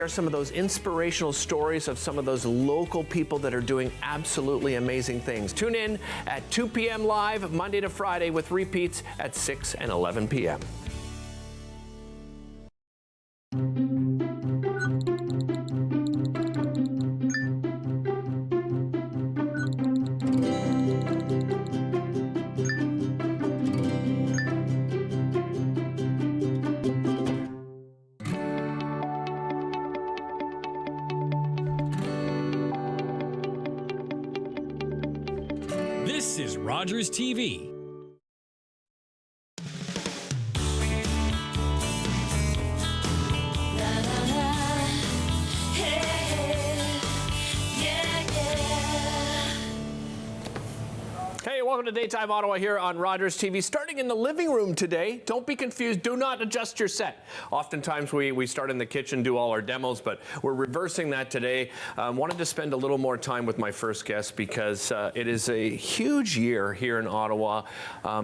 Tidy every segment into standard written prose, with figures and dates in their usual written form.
Share some of those inspirational stories of some of those local people that are doing absolutely amazing things. Tune in at 2 p.m. live, Monday to Friday, with repeats at 6 and 11 p.m. This is Rogers TV. Hey, welcome to Daytime Ottawa here on Rogers TV. Starting in the living room today. Don't be confused. Do not adjust your set. Oftentimes we start in the kitchen, do all our demos, but we're reversing that today. Wanted to spend a little more time with my first guest because it is a huge year here in Ottawa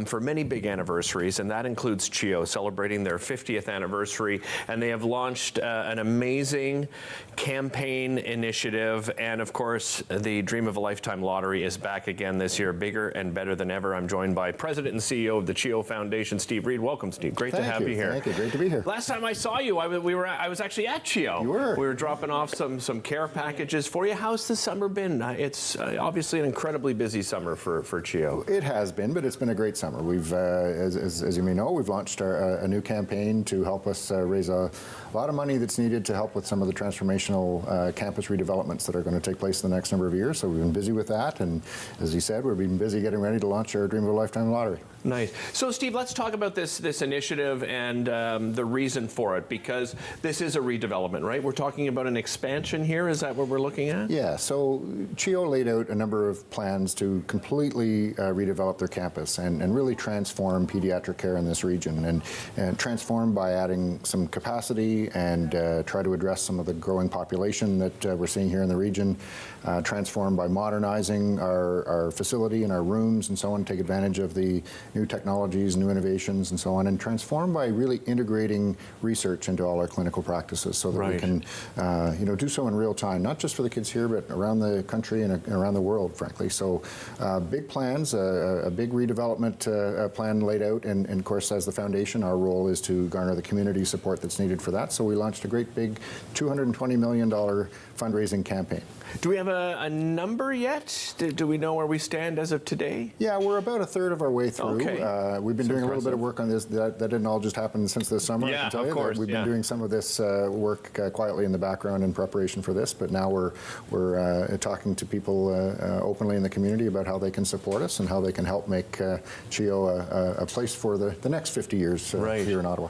for many big anniversaries, and that includes CHEO celebrating their 50th anniversary. And they have launched an amazing campaign initiative. And of course, the Dream of a Lifetime lottery is back again this year, bigger and better than ever. I'm joined by President and CEO of the CHEO Foundation, Steve Reed. Welcome, Steve. Great to have you here. Thank you. Great to be here. Last time I saw you, I was actually at CHEO. You were. We were dropping off some care packages for you. How's the summer been? It's obviously an incredibly busy summer for CHEO. It has been, but it's been a great summer. We've, as you may know, we've launched a new campaign to help us raise a lot of money that's needed to help with some of the transformational campus redevelopments that are going to take place in the next number of years. So we've been busy with that, and as you said, we've been busy getting ready to launch our Dream of a Lifetime lottery. Nice. So, Steve, let's talk about this initiative and the reason for it, because this is a redevelopment, right? We're talking about an expansion here. Is that what we're looking at? Yeah. So CHEO laid out a number of plans to completely redevelop their campus and really transform pediatric care in this region, and transform by adding some capacity and try to address some of the growing population that we're seeing here in the region. Transform by modernizing our facility and our rooms and so on, take advantage of the new technologies, new innovations and so on, and transform by really integrating research into all our clinical practices so that we can do so in real time, not just for the kids here, but around the country and around the world, frankly. So big plans, a big redevelopment plan laid out, and of course, as the foundation, our role is to garner the community support that's needed for that. So we launched a great big $220 million fundraising campaign. Do we have a number yet? Do we know where we stand as of today? Yeah, we're about a third of our way through. Okay. We've been doing a little bit of work on this. That didn't all just happen since this summer, I can tell you. Course, we've been doing some of this work quietly in the background in preparation for this, but now we're talking to people openly in the community about how they can support us and how they can help make CHEO a place for the next 50 years here in Ottawa.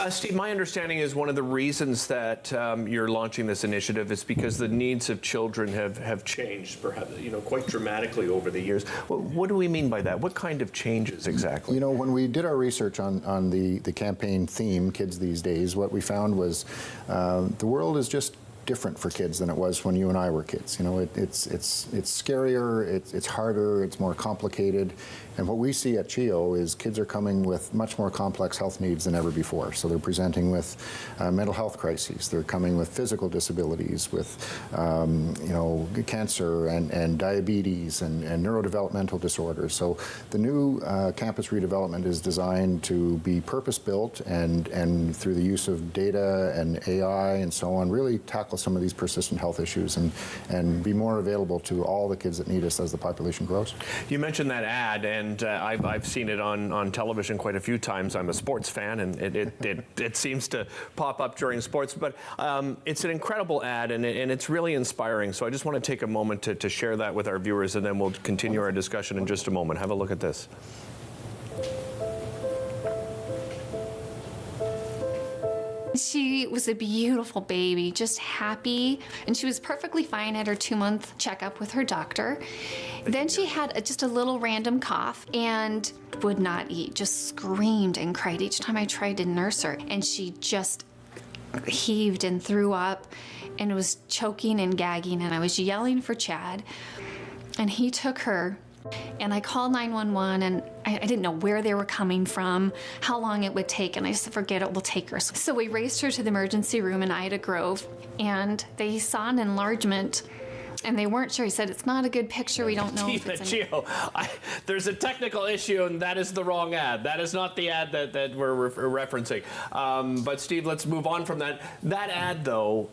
Steve, my understanding is one of the reasons that you're launching this initiative is because the needs of children have changed, perhaps, quite dramatically over the years. What do we mean by that? What kind of changes exactly? When we did our research on the campaign theme, Kids These Days, what we found was the world is just different for kids than it was when you and I were kids. It's scarier, it's harder, it's more complicated. And what we see at CHEO is kids are coming with much more complex health needs than ever before. So they're presenting with mental health crises. They're coming with physical disabilities, with cancer and diabetes and neurodevelopmental disorders. So the new campus redevelopment is designed to be purpose-built and through the use of data and AI and so on, really tackle some of these persistent health issues and be more available to all the kids that need us as the population grows. You mentioned that ad, and I've seen it on television quite a few times. I'm a sports fan, and it seems to pop up during sports. But it's an incredible ad, and it's really inspiring. So I just want to take a moment to share that with our viewers, and then we'll continue our discussion in just a moment. Have a look at this. She was a beautiful baby, just happy, and she was perfectly fine at her 2-month checkup with her doctor. Then she had just a little random cough and would not eat, just screamed and cried each time I tried to nurse her, and she just heaved and threw up and was choking and gagging, and I was yelling for Chad, and he took her, and I called 911, and I didn't know where they were coming from, how long it would take, and I said, forget it, we'll take her. So we raced her to the emergency room in Ida Grove, and they saw an enlargement, and they weren't sure. He said, it's not a good picture, we don't know if it's CHEO, there's a technical issue, and that is the wrong ad. That is not the ad that we're referencing. But Steve, let's move on from that. That ad, though,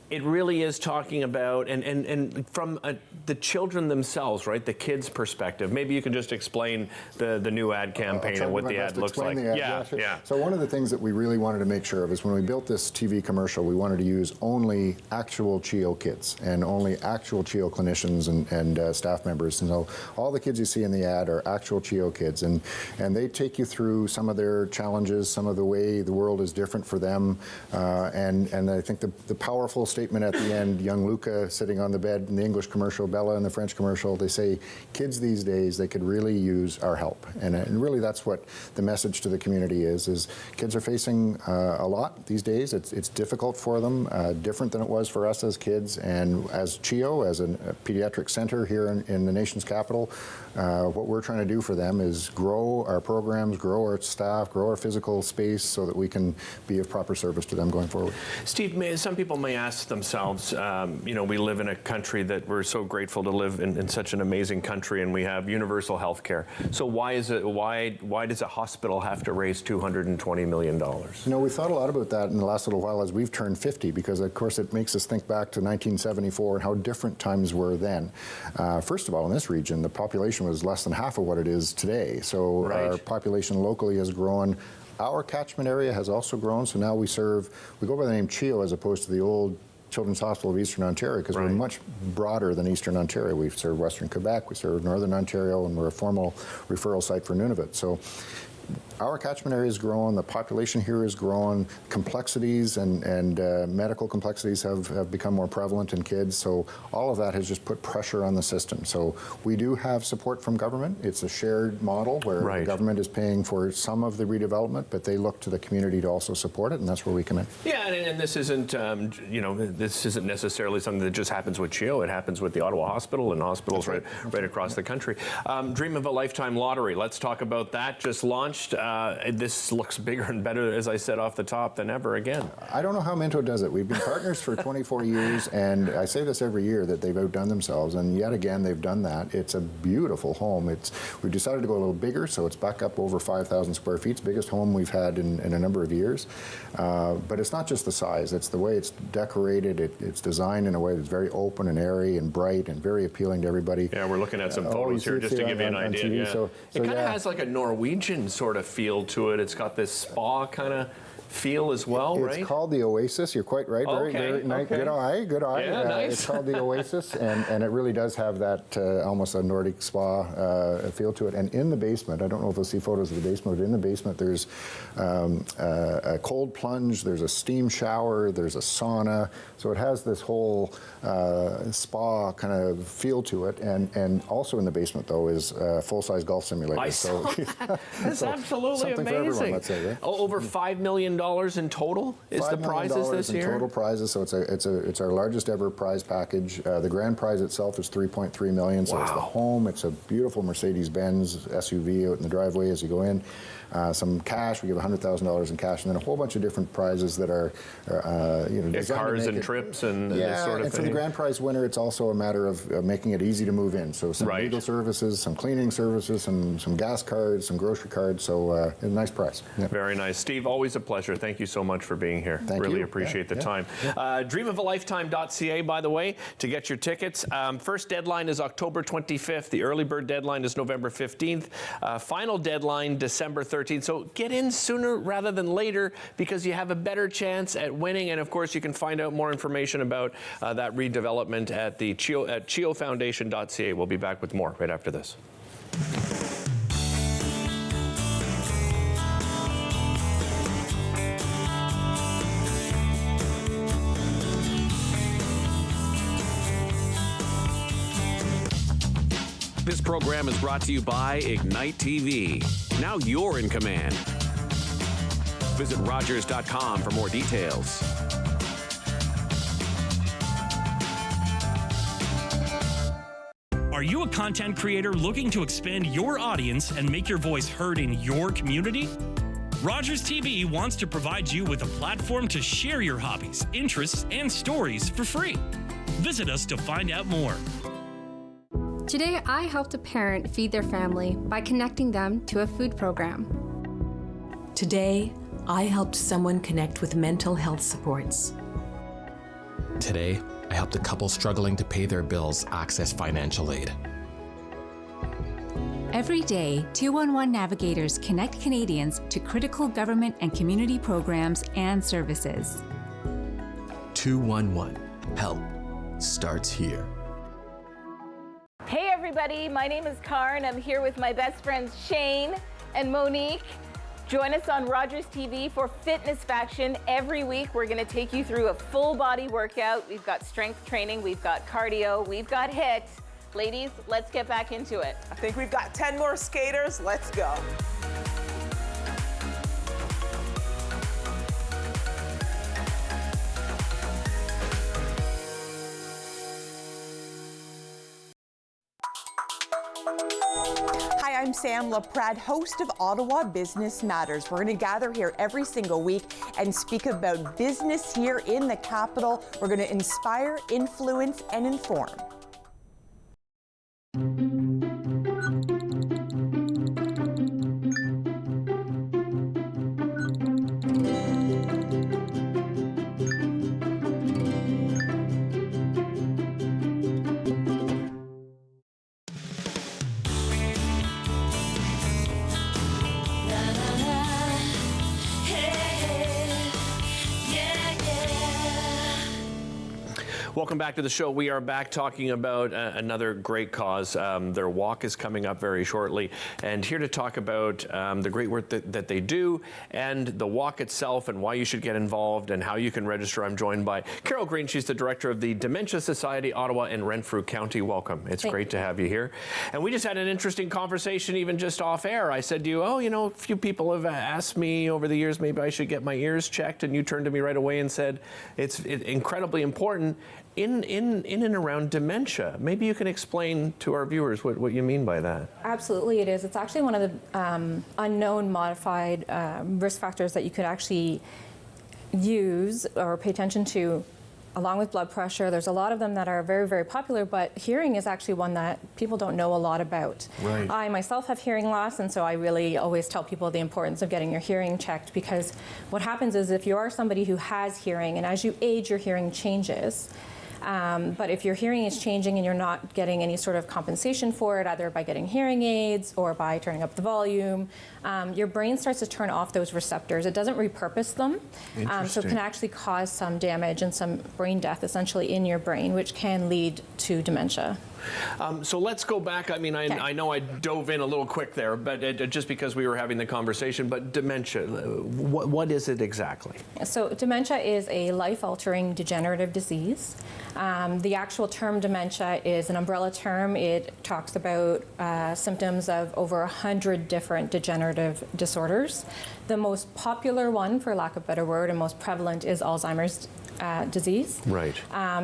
it really is talking about, and from the children themselves, right? The kids' perspective. Maybe you can just explain the new ad campaign and what the ad looks like. Yeah. So one of the things that we really wanted to make sure of is when we built this TV commercial, we wanted to use only actual CHEO kids and only actual CHEO clinicians and staff members. And so all the kids you see in the ad are actual CHEO kids, and they take you through some of their challenges, some of the way the world is different for them, and I think the powerful statement at the end, young Luca sitting on the bed in the English commercial, Bella in the French commercial, they say, kids these days, they could really use our help. And really that's what the message to the community is kids are facing a lot these days. It's difficult for them, different than it was for us as kids. And as CHEO, as a pediatric center here in the nation's capital, what we're trying to do for them is grow our programs, grow our staff, grow our physical space so that we can be of proper service to them going forward. Steve, some people may ask themselves, we live in a country that we're so grateful to live in such an amazing country, and we have universal health care. So why does a hospital have to raise $220 million? We thought a lot about that in the last little while as we've turned 50, because of course it makes us think back to 1974 and how different times were then. First of all, in this region, the population was less than half of what it is today. So our population locally has grown. Our catchment area has also grown, so now we go by the name CHEO as opposed to the old Children's Hospital of Eastern Ontario, because we're much broader than Eastern Ontario. We serve Western Quebec, we serve Northern Ontario, and we're a formal referral site for Nunavut. So our catchment area is growing, the population here is growing, complexities and medical complexities have become more prevalent in kids, so all of that has just put pressure on the system. So we do have support from government. It's a shared model where the government is paying for some of the redevelopment, but they look to the community to also support it, and that's where we come in. Yeah, and this isn't, this isn't necessarily something that just happens with CHEO. It happens with the Ottawa Hospital and hospitals right across the country. Dream of a Lifetime Lottery. Let's talk about that. Just launched. This looks bigger and better, as I said off the top, than ever again. I don't know how Minto does it. We've been partners for 24 years, and I say this every year that they've outdone themselves, and yet again they've done that. It's a beautiful home. We've decided to go a little bigger, so it's back up over 5,000 square feet. It's the biggest home we've had in a number of years. But it's not just the size. It's the way it's decorated. It's designed in a way that's very open and airy and bright and very appealing to everybody. Yeah, we're looking at some photos here just to give you an idea. TV, so it kind of has like a Norwegian sort of feel to it. It's got this spa kind of feel as well, right? It's called the Oasis. You're quite right. Very nice. Good eye. Yeah, nice. It's called the Oasis, and it really does have that almost a Nordic spa feel to it. And in the basement, I don't know if you'll see photos of the basement, but in the basement there's a cold plunge, there's a steam shower, there's a sauna. So it has this whole spa kind of feel to it. And also in the basement, though, is a full-size golf simulator. I saw that. That's absolutely something amazing. For everyone, let's say, right? Over $5 million in total is the prizes this year? $5 million in total prizes, so it's our largest ever prize package. The grand prize itself is $3.3 million, so it's the home. It's a beautiful Mercedes-Benz SUV out in the driveway as you go in. Some cash, we give $100,000 in cash, and then a whole bunch of different prizes that are, cars and trips and this sort of thing. And for the grand prize winner, it's also a matter of making it easy to move in. So some legal services, some cleaning services, some gas cards, some grocery cards. So a nice prize. Yeah. Very nice, Steve. Always a pleasure. Thank you so much for being here. Really appreciate the time. Dreamofalifetime.ca, by the way, to get your tickets. First deadline is October 25th. The early bird deadline is November 15th. Final deadline December 13th. So get in sooner rather than later because you have a better chance at winning. And of course, you can find out more information about that redevelopment at the CHEOFoundation.ca. We'll be back with more right after this. This program is brought to you by Ignite TV. Now you're in command. Visit Rogers.com for more details. Are Are you a content creator looking to expand your audience and make your voice heard in your community? Rogers TV wants to provide you with a platform to share your hobbies, interests, and stories for free. Visit us to find out more. Today, I helped a parent feed their family by connecting them to a food program. Today, I helped someone connect with mental health supports. Today, I helped a couple struggling to pay their bills access financial aid. Every day, 211 navigators connect Canadians to critical government and community programs and services. 211. Help starts here. Hey everybody, my name is Karen. I'm here with my best friends Shane and Monique. Join us on Rogers TV for Fitness Faction. Every week we're going to take you through a full body workout. We've got strength training, we've got cardio, we've got HIIT. Ladies, let's get back into it. I think we've got 10 more skaters. Let's go. Hi, I'm Sam LaPrade, host of Ottawa Business Matters. We're going to gather here every single week and speak about business here in the capital. We're going to inspire, influence, and inform. Welcome back to the show. We are back talking about another great cause. Their walk is coming up very shortly. And here to talk about the great work that they do and the walk itself and why you should get involved and how you can register, I'm joined by Carol Green. She's the director of the Dementia Society, Ottawa and Renfrew County. Welcome. It's great to have you here. And we just had an interesting conversation even just off air. I said to you, oh, you know, a few people have asked me over the years, maybe I should get my ears checked. And you turned to me right away and said, it's incredibly important in and around dementia. Maybe you can explain to our viewers what you mean by that. Absolutely it is. It's actually one of the unknown modified risk factors that you could actually use or pay attention to along with blood pressure. There's a lot of them that are very, very popular, but hearing is actually one that people don't know a lot about. Right. I myself have hearing loss, and so I really always tell people the importance of getting your hearing checked, because what happens is if you are somebody who has hearing, and as you age, your hearing changes. But if your hearing is changing and you're not getting any sort of compensation for it, either by getting hearing aids or by turning up the volume, your brain starts to turn off those receptors. It doesn't repurpose them, so it can actually cause some damage and some brain death essentially in your brain, which can lead to dementia. So let's go back. I mean, I know I dove in a little quick there, but just because we were having the conversation, but dementia, what is it exactly? So dementia is a life-altering degenerative disease. The actual term dementia is an umbrella term. It talks about symptoms of over 100 different degenerative disorders. The most popular one, for lack of a better word, and most prevalent is Alzheimer's disease. Right.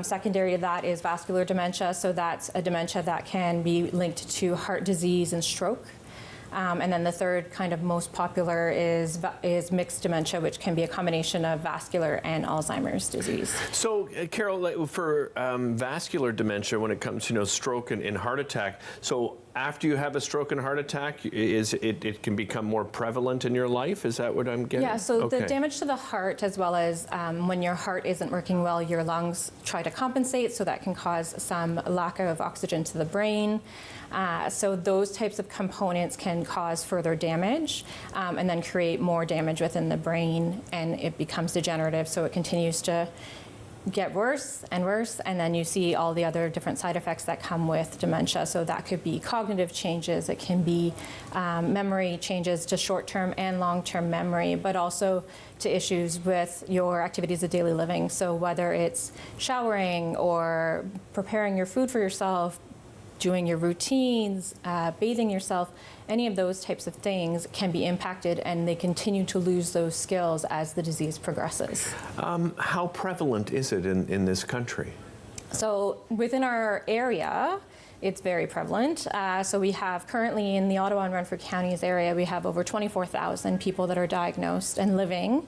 Secondary to that is vascular dementia, so that's a dementia that can be linked to heart disease and stroke. And then the third kind of most popular is mixed dementia, which can be a combination of vascular and Alzheimer's disease. So, Carol, for vascular dementia, when it comes to stroke and heart attack, so after you have a stroke and heart attack, it can become more prevalent in your life? Is that what I'm getting? Yeah, so the damage to the heart, as well as when your heart isn't working well, your lungs try to compensate, so that can cause some lack of oxygen to the brain. So those types of components can cause further damage and then create more damage within the brain, and it becomes degenerative, so it continues to get worse, and then you see all the other different side effects that come with dementia. So that could be cognitive changes, it can be memory changes to short-term and long-term memory, but also to issues with your activities of daily living. So whether it's showering or preparing your food for yourself, doing your routines, bathing yourself, any of those types of things can be impacted, and they continue to lose those skills as the disease progresses. How prevalent is it in this country? So within our area, it's very prevalent. So we have currently in the Ottawa and Renfrew counties area, we have over 24,000 people that are diagnosed and living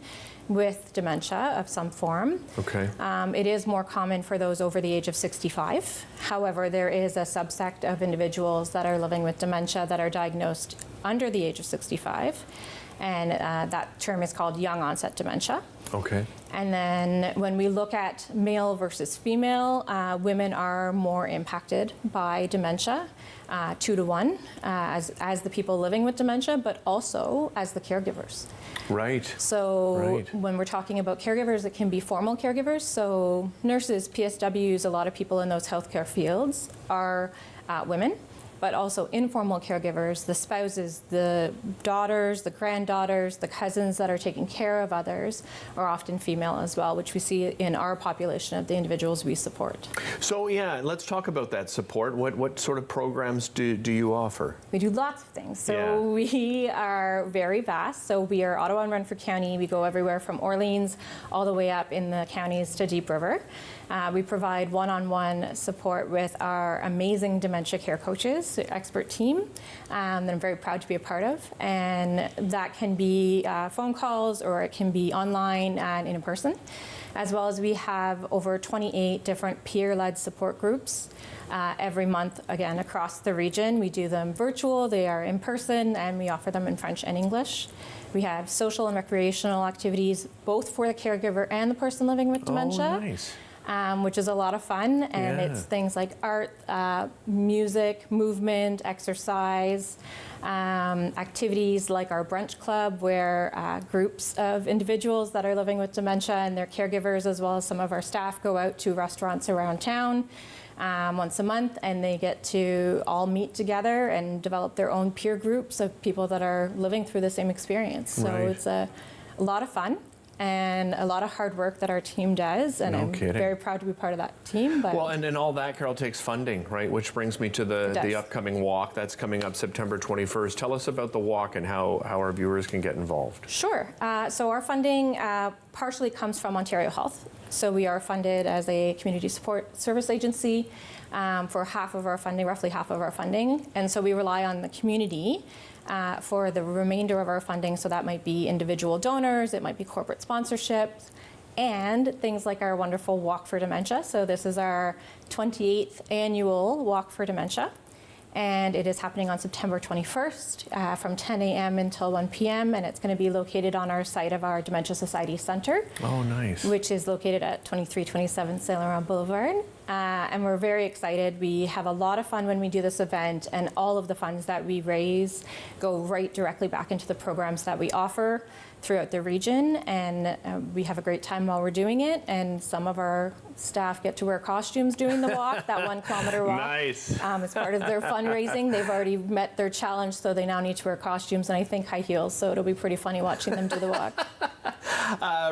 with dementia of some form. Okay. It is more common for those over the age of 65. However, there is a subsect of individuals that are living with dementia that are diagnosed under the age of 65. And that term is called young onset dementia. Okay. And then when we look at male versus female, women are more impacted by dementia, 2 to 1, as the people living with dementia, but also as the caregivers. Right. So when we're talking about caregivers, it can be formal caregivers. So nurses, PSWs, a lot of people in those healthcare fields are women. But also informal caregivers, the spouses, the daughters, the granddaughters, the cousins that are taking care of others are often female as well, which we see in our population of the individuals we support. So yeah, let's talk about that support. What sort of programs do you offer? We do lots of things. So we are very vast. So we are Ottawa and Renfrew County. We go everywhere from Orleans all the way up in the counties to Deep River. We provide one-on-one support with our amazing dementia care coaches, expert team that I'm very proud to be a part of. And that can be phone calls, or it can be online and in person. As well as we have over 28 different peer-led support groups every month, again, across the region. We do them virtual, they are in person, and we offer them in French and English. We have social and recreational activities, both for the caregiver and the person living with dementia. Oh, nice. Which is a lot of fun, and it's things like art, music, movement, exercise, activities like our brunch club, where groups of individuals that are living with dementia and their caregivers, as well as some of our staff, go out to restaurants around town once a month, and they get to all meet together and develop their own peer groups of people that are living through the same experience. So it's a lot of fun and a lot of hard work that our team does, and I'm very proud to be part of that team. But well, and all that, Carol, takes funding, right? Which brings me to the upcoming walk that's coming up September 21st. Tell us about the walk and how our viewers can get involved. Sure. So our funding partially comes from Ontario Health. So we are funded as a community support service agency for half of our funding, roughly half of our funding. And so we rely on the community for the remainder of our funding. So that might be individual donors, it might be corporate sponsorships, and things like our wonderful Walk for Dementia. So this is our 28th annual Walk for Dementia. And it is happening on September 21st from 10 a.m. until 1 p.m. And it's going to be located on our site of our Dementia Society Center. Oh, nice. Which is located at 2327 Saint Laurent Boulevard. And we're very excited. We have a lot of fun when we do this event, and all of the funds that we raise go right directly back into the programs that we offer throughout the region, and we have a great time while we're doing it, and some of our staff get to wear costumes doing the walk, that 1 kilometer walk. Nice. As part of their fundraising. They've already met their challenge, so they now need to wear costumes, and I think high heels, so it'll be pretty funny watching them do the walk.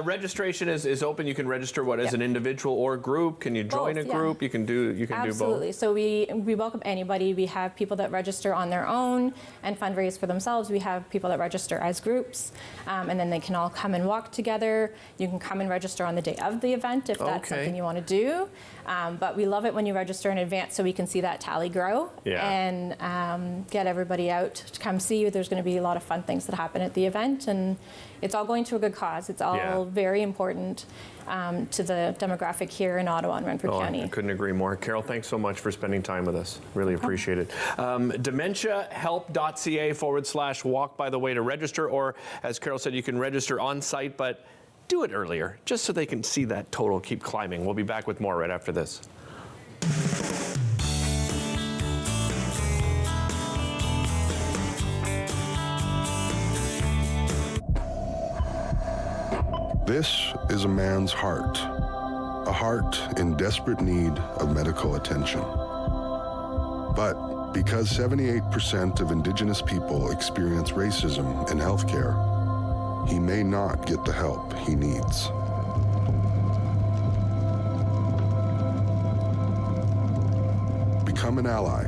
Registration is open. You can register as an individual or group. Can you join a group? You can do both. Absolutely. So we welcome anybody. We have people that register on their own and fundraise for themselves. We have people that register as groups, and then they can all come and walk together. You can come and register on the day of the event if that's something you want to do. But we love it when you register in advance so we can see that tally grow and get everybody out to come see. There's going to be a lot of fun things that happen at the event, and it's all going to a good cause. It's all very important to the demographic here in Ottawa and Renfrew County. I couldn't agree more. Carol, thanks so much for spending time with us. Really appreciate it. DementiaHelp.ca/walk, by the way, to register, or as Carol said, you can register on site, but do it earlier, just so they can see that total keep climbing. We'll be back with more right after this. This is a man's heart, a heart in desperate need of medical attention. But because 78% of Indigenous people experience racism in healthcare, he may not get the help he needs. Become an ally.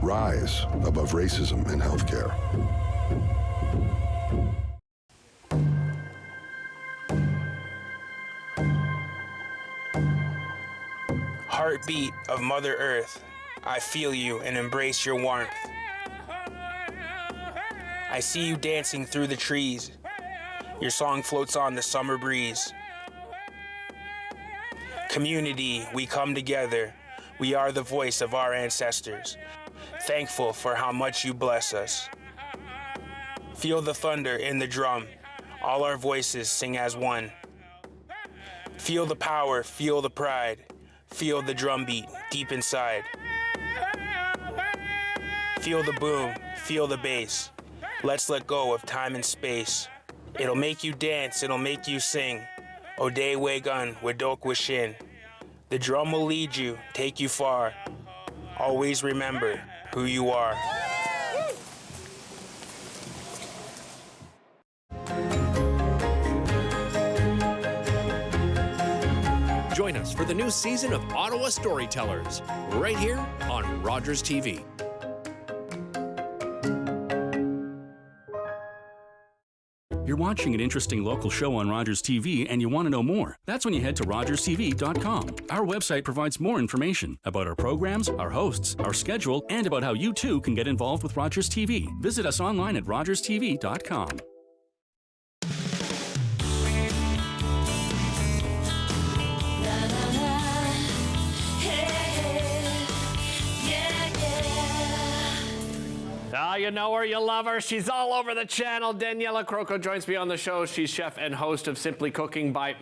Rise above racism in healthcare. Heartbeat of Mother Earth, I feel you and embrace your warmth. I see you dancing through the trees. Your song floats on the summer breeze. Community, we come together. We are the voice of our ancestors. Thankful for how much you bless us. Feel the thunder in the drum. All our voices sing as one. Feel the power, feel the pride. Feel the drumbeat deep inside. Feel the boom, feel the bass. Let's let go of time and space. It'll make you dance, it'll make you sing. Ode Wegun, Wedok Wishin. The drum will lead you, take you far. Always remember who you are. Join us for the new season of Ottawa Storytellers, right here on Rogers TV. You're watching an interesting local show on Rogers TV and you want to know more. That's when you head to rogerstv.com. Our website provides more information about our programs, our hosts, our schedule, and about how you too can get involved with Rogers TV. Visit us online at rogerstv.com. Ah, you know her, you love her. She's all over the channel. Daniela Croco joins me on the show. She's chef and host of Simply Cooking by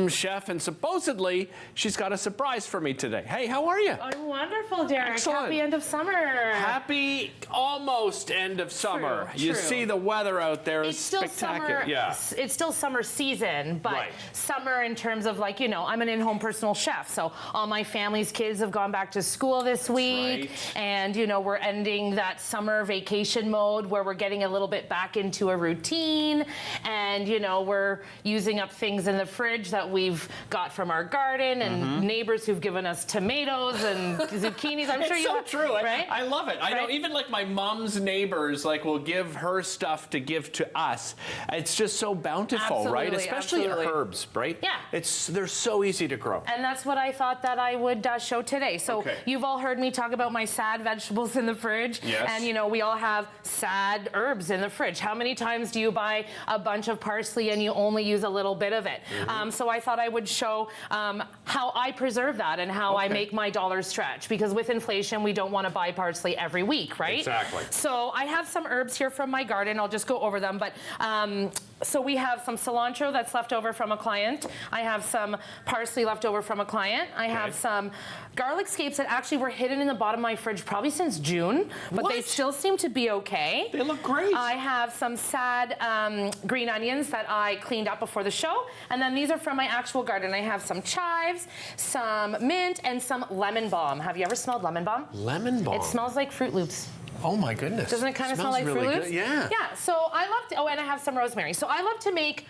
Chef, and supposedly she's got a surprise for me today. Hey, how are you? I'm wonderful, Derek. Excellent. Happy end of summer. Happy almost end of summer. True, you true. see the weather out there is It's still spectacular. summer. Yeah. It's still summer season, but Right. summer in terms of, like, you know, I'm an in-home personal chef, so all my family's kids have gone back to school this week, and you know, we're ending that summer vacation mode where we're getting a little bit back into a routine, and you know, we're using up things in the fridge that we've got from our garden and neighbors who've given us tomatoes and zucchinis. I'm sure It's you so have, true. right? I love it. I know Right? even like my mom's neighbors like will give her stuff to give to us. It's just so bountiful, right? Absolutely, Especially absolutely. herbs, right? Yeah. They're so easy to grow. And that's what I thought that I would show today. So Okay. you've all heard me talk about my sad vegetables in the fridge. Yes. And you know, we all have sad herbs in the fridge. How many times do you buy a bunch of parsley and you only use a little bit of it? So I thought I would show how I preserve that and how I make my dollars stretch. Because with inflation, we don't want to buy parsley every week, right? Exactly. So I have some herbs here from my garden. I'll just go over them. But so we have some cilantro that's left over from a client. I have some parsley left over from a client. I have some garlic scapes that actually were hidden in the bottom of my fridge probably since June, but they still seem to be okay. They look great. I have some sad green onions that I cleaned up before the show. And then these are from my actual garden. I have some chives, some mint, and some lemon balm. Have you ever smelled lemon balm? Lemon balm? It smells like Fruit Loops. Oh my goodness. Doesn't it kind of smell Smells like really Fruit Loops? good. Yeah. Yeah, so I love to, and I have some rosemary. So I love to make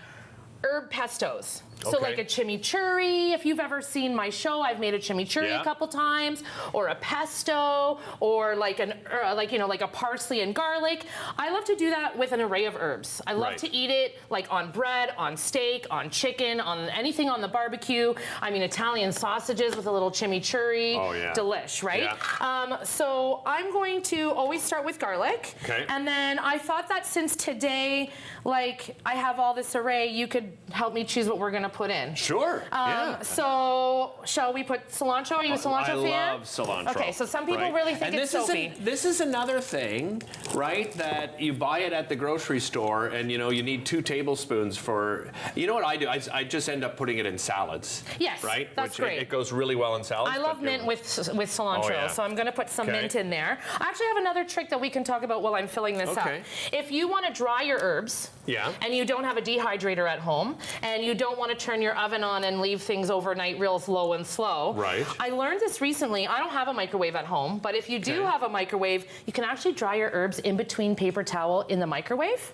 herb pestos. So Okay. like a chimichurri, if you've ever seen my show, I've made a chimichurri a couple times, or a pesto, or like like a parsley and garlic. I love to do that with an array of herbs. I love to eat it like on bread, on steak, on chicken, on anything on the barbecue. I mean, Italian sausages with a little chimichurri. Oh, yeah. Delish, right? Yeah. So I'm going to always start with garlic. Okay. And then I thought that since today, like, I have all this array, you could help me choose what we're going to put in. Sure. Yeah. So shall we put cilantro? Are you a cilantro fan? I love cilantro. Okay, so some people right? really think and it's soapy. This is another thing, right, that you buy it at the grocery store and, you know, you need 2 tablespoons for, you know what I do? I just end up putting it in salads. Yes, right? that's Which great. It goes really well in salads. I love mint with cilantro, Oh, yeah. so I'm going to put some mint in there. I actually have another trick that we can talk about while I'm filling this up. If you want to dry your herbs, and you don't have a dehydrator at home, and you don't want to turn your oven on and leave things overnight real low and slow. Right. I learned this recently. I don't have a microwave at home, but if you do have a microwave, you can actually dry your herbs in between paper towel in the microwave.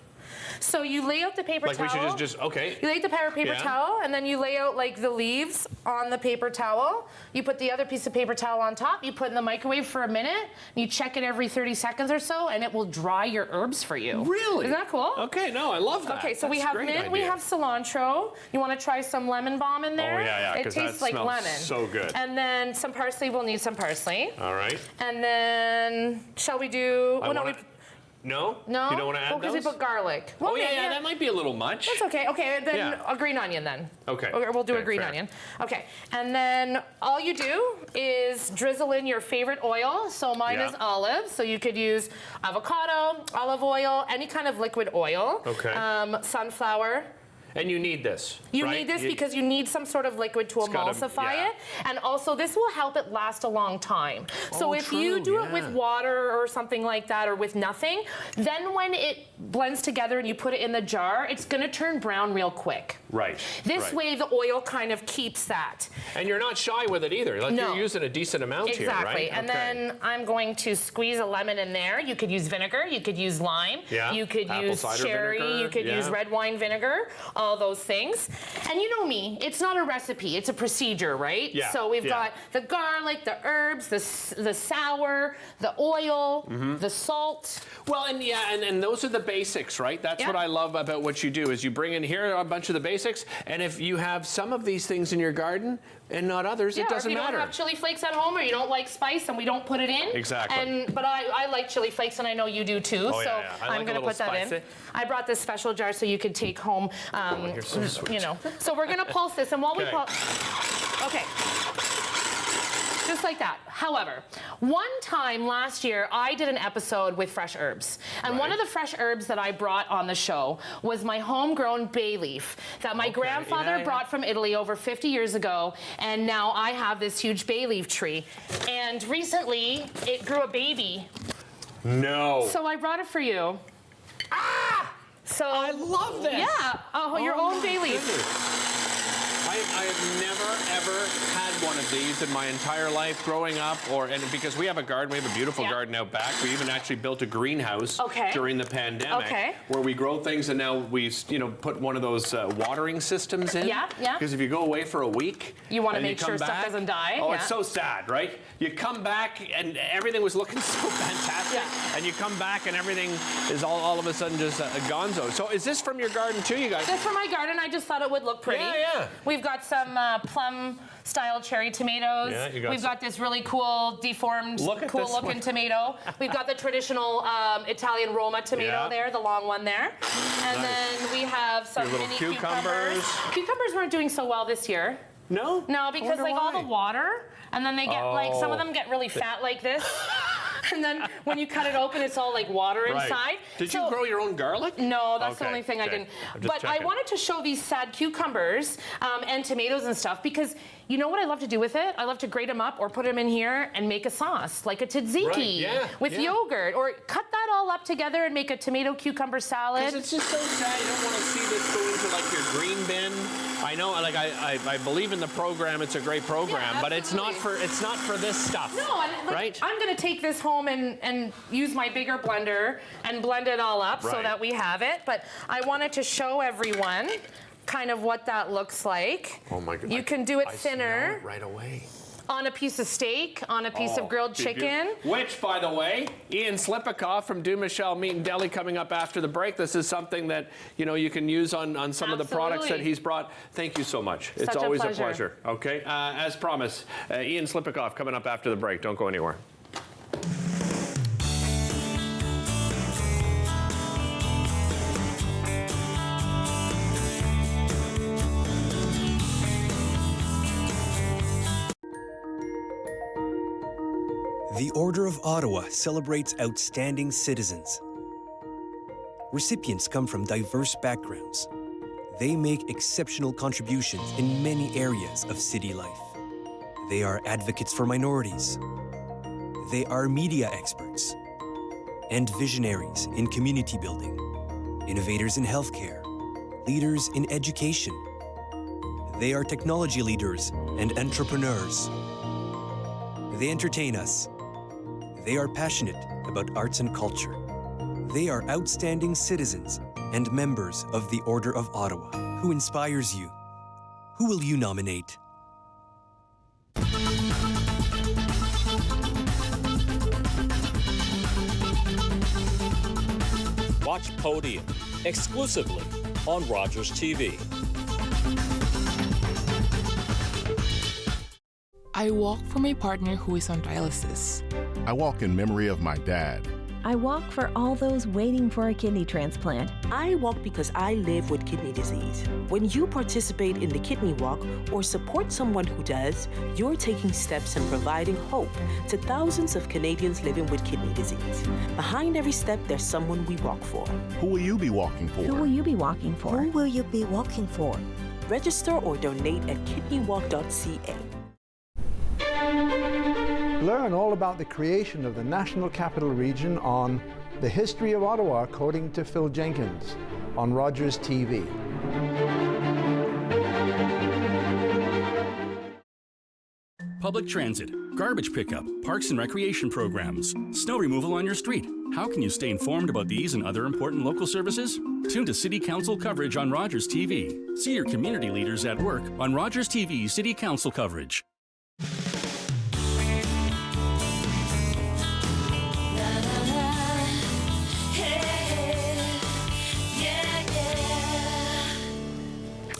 So you lay out the paper Like towel. we should just okay. You lay out the paper Yeah. towel, and then you lay out like the leaves on the paper towel. You put the other piece of paper towel on top. You put it in the microwave for a minute. And you check it every 30 seconds or so, and it will dry your herbs for you. Really? Isn't that cool? Okay, no, I love that. Okay, so we That's have a great mint, we idea. have cilantro. You want to try some lemon balm in there? Oh, yeah, It 'cause tastes that like smells lemon. so good. And then some parsley. We'll need some parsley. All right. And then, shall we do? I Oh, no, wanna- No? no. You don't want to add because those? we put garlic. Oh, yeah, that might be a little much. That's okay. Okay, then Yeah. a green onion then. Okay. We'll do a Okay, green fair. onion. Okay, and then all you do is drizzle in your favorite oil. So mine Yeah. is olive. So you could use avocado, olive oil, any kind of liquid oil. Okay. Sunflower. And you need this. You right? need this because you need some sort of liquid to It's gotta- emulsify yeah. it. And also this will help it last a long time. So Oh, if true, you do it yeah. with water or something like that or with nothing, then when it blends together and you put it in the jar, it's gonna turn brown real quick. Right. This right. way the oil kind of keeps that. And you're not shy with it either. Like No. you're using a decent amount here, right? Exactly. And then I'm going to squeeze a lemon in there. You could use vinegar, you could use lime, Yeah. you could Apple use cider cherry, vinegar, you could yeah. use red wine vinegar, all those things. And you know me, it's not a recipe, it's a procedure, right? Yeah, So we've yeah. got the garlic, the herbs, the sour, the oil, the salt. Well, and yeah, and those are the basics, right? That's Yeah. what I love about what you do is you bring in here a bunch of the basics, and if you have some of these things in your garden and not others, it or if doesn't you matter. don't have chili flakes at home or you don't like spice and we don't put it in. Exactly. But I like chili flakes and I know you do too. Oh, yeah, so yeah. I I'm like a going to little put that in. spicy. I brought this special jar so you could take home, you're so sweet. you know. So we're going to pulse this and while we Okay. pulse, okay. Just like that. However, one time last year, I did an episode with fresh herbs. And one of the fresh herbs that I brought on the show was my homegrown bay leaf that my grandfather yeah. brought from Italy over 50 years ago. And now I have this huge bay leaf tree. And recently, it grew a baby. No. So I brought it for you. Ah! So I love this. Yeah. Oh, your own my bay leaf. goodness. I have never ever had one of these in my entire life growing up, and because we have a garden, we have a beautiful garden out back. We even actually built a greenhouse during the pandemic where we grow things, and now we put one of those watering systems in. Yeah, yeah. Because if you go away for a week, You want to and make come sure stuff back- doesn't die. Oh, yeah. it's so sad, right? You come back and everything was looking so fantastic, and you come back and everything is all of a sudden just a gonzo. So is this from your garden too, you guys? That's from my garden. I just thought it would look pretty. Yeah, yeah. We've got some plum-style cherry tomatoes. Yeah, you got We've some- got this really cool, deformed, Look at this cool-looking one. tomato. We've got the traditional Italian Roma tomato Yeah. there, the long one there. And Nice. then we have some Your little mini cucumbers. Cucumbers weren't doing so well this year. No? No, because wonder like all why. the water, and then they get like some of them get really fat like this. And then when you cut it open, it's all like water Right. inside. Did So- you grow your own garlic? No, that's the Okay, only thing I okay. didn't. I'm just But I checking. wanted to show these sad cucumbers and tomatoes and stuff because you know what I love to do with it? I love to grate them up or put them in here and make a sauce, like a tzatziki Right, yeah, with yeah. yogurt, or cut that all up together and make a tomato cucumber salad. Because it's just so sad. You don't want to see this go into like your green bin. I know, like I believe in the program. It's a great program, but it's not for this stuff. No, and like, right? I'm going to take this home and use my bigger blender and blend it all up so Right. that we have it. But I wanted to show everyone kind of what that looks like. Oh my God! You can do it I thinner smell it right away. on a piece of steak, on a piece of grilled Did you? chicken. Which, by the way, Ian Slipikoff from Do Michelle Meat and Deli coming up after the break. This is something that you can use on some of the products that Absolutely. he's brought. Thank you so much. It's Such a always pleasure. Okay, as promised, Ian Slipikoff coming up after the break. Don't go anywhere. The Order of Ottawa celebrates outstanding citizens. Recipients come from diverse backgrounds. They make exceptional contributions in many areas of city life. They are advocates for minorities. They are media experts and visionaries in community building, innovators in healthcare, leaders in education. They are technology leaders and entrepreneurs. They entertain us. They are passionate about arts and culture. They are outstanding citizens and members of the Order of Ottawa. Who inspires you? Who will you nominate? Watch Podium exclusively on Rogers TV. I walk for my partner who is on dialysis. I walk in memory of my dad. I walk for all those waiting for a kidney transplant. I walk because I live with kidney disease. When you participate in the Kidney Walk or support someone who does, you're taking steps and providing hope to thousands of Canadians living with kidney disease. Behind every step, there's someone we walk for. Who will you be walking for? Who will you be walking for? Who will you be walking for? Register or donate at kidneywalk.ca. Learn all about the creation of the National Capital Region on The History of Ottawa, according to Phil Jenkins, on Rogers TV. Public transit, garbage pickup, parks and recreation programs, snow removal on your street. How can you stay informed about these and other important local services? Tune to City Council coverage on Rogers TV. See your community leaders at work on Rogers TV City Council coverage.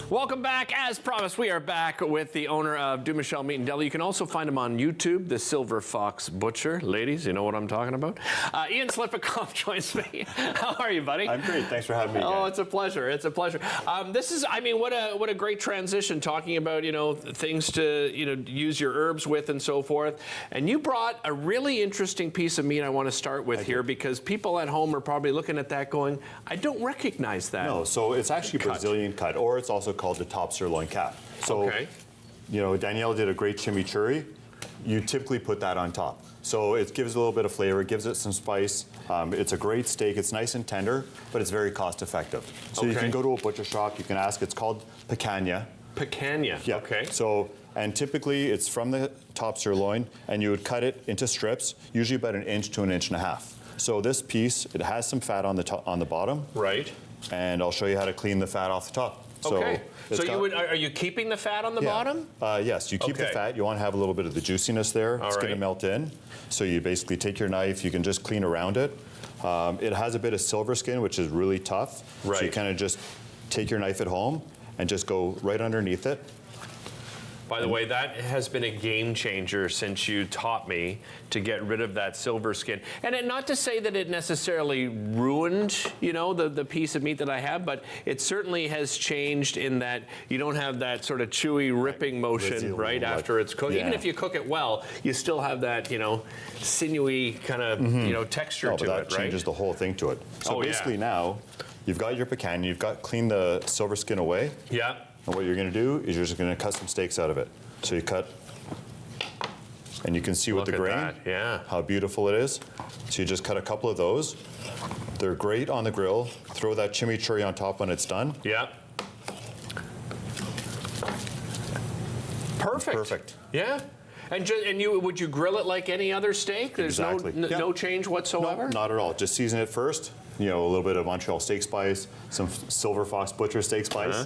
Welcome back. As promised, we are back with the owner of Du Michel Meat and Deli. You can also find him on YouTube, the Silver Fox Butcher. Ladies, you know what I'm talking about. Ian Slipikoff joins me. How are you, buddy? I'm great. Thanks for having me. Oh, it's a pleasure. It's a pleasure. This is, I mean, what a great transition, talking about, you know, things to, you know, use your herbs with and so forth. And you brought a really interesting piece of meat I want to start with here, because people at home are probably looking at that going, I don't recognize that. No, so it's actually Brazilian cut, or it's also called the top sirloin cap. So, you know, Danielle did a great chimichurri. You typically put that on top. So it gives it a little bit of flavor, gives it some spice. It's a great steak. It's nice and tender, but it's very cost effective. So you can go to a butcher shop, you can ask, it's called picanha. Picanha, yeah. Okay. So, and typically it's from the top sirloin, and you would cut it into strips, usually about 1 inch to 1.5 inches. So this piece, it has some fat on the top, on the bottom. Right. And I'll show you how to clean the fat off the top. Okay. So you would, are you keeping the fat on the bottom? Yes, you keep the fat. You want to have a little bit of the juiciness there. It's going to melt in. So you basically take your knife, you can just clean around it. It has a bit of silver skin, which is really tough. Right. So you kind of just take your knife at home and just go right underneath it. By the way, that has been a game changer since you taught me to get rid of that silver skin. And not to say that it necessarily ruined, you know, the piece of meat that I have, but it certainly has changed in that you don't have that sort of chewy ripping motion right after it's cooked. Even if you cook it well, you still have that, you know, sinewy kind of, you know, texture to it, right? That changes the whole thing to it. So basically now, you've got your picanha, you've got cleaned the silver skin away. Yeah. And what you're going to do is you're just going to cut some steaks out of it. So you cut, and you can see with the grain how beautiful it is. So you just cut a couple of those. They're great on the grill. Throw that chimichurri on top when it's done. Yeah. Perfect. Perfect. Yeah. And would you grill it like any other steak? There's no change whatsoever? No, not at all. Just season it first. You know, a little bit of Montreal steak spice, some Silver Fox Butcher steak spice.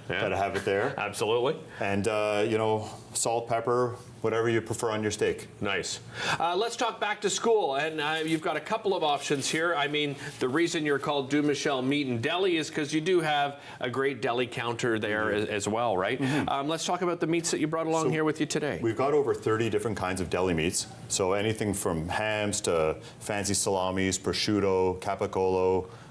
Gotta have it there. Absolutely. And, you know, salt, pepper, whatever you prefer on your steak. Nice. Let's talk back to school. And you've got a couple of options here. I mean, the reason you're called Du Michel Meat and Deli is because you do have a great deli counter there as well, right? Let's talk about the meats that you brought along here with you today. We've got over 30 different kinds of deli meats. So anything from hams to fancy salamis, prosciutto, capicola,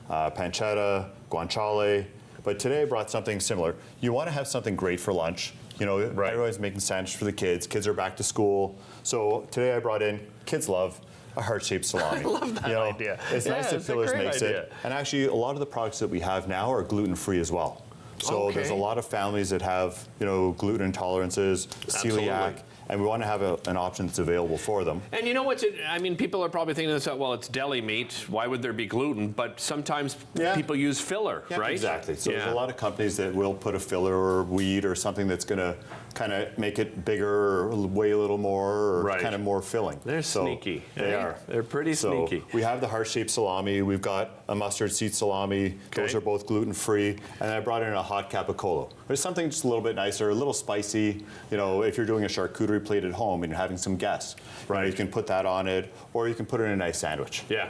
pancetta, guanciale. But today I brought something similar. You want to have something great for lunch. You know, everyone's making sandwiches for the kids. Kids are back to school. So today I brought in, kids love a heart-shaped salami. I love that idea. It's nice that Pillars makes it. And actually, a lot of the products that we have now are gluten-free as well. So there's a lot of families that have, you know, gluten intolerances, celiac, and we want to have an option that's available for them. And you know what's, I mean, people are probably thinking to themselves, well, it's deli meat, why would there be gluten? But sometimes people use filler, right? Exactly. So there's a lot of companies that will put a filler or wheat or something that's going to kind of make it bigger or weigh a little more or Right. kind of more filling. They're sneaky. They eh? are. They're pretty So sneaky. we have the heart-shaped salami. We've got a mustard seed salami. Those are both gluten-free. And I brought in a hot capicola. There's something just a little bit nicer, a little spicy. You know, if you're doing a charcuterie plate at home and you're having some guests, right, you can put that on it, or you can put it in a nice sandwich. Yeah.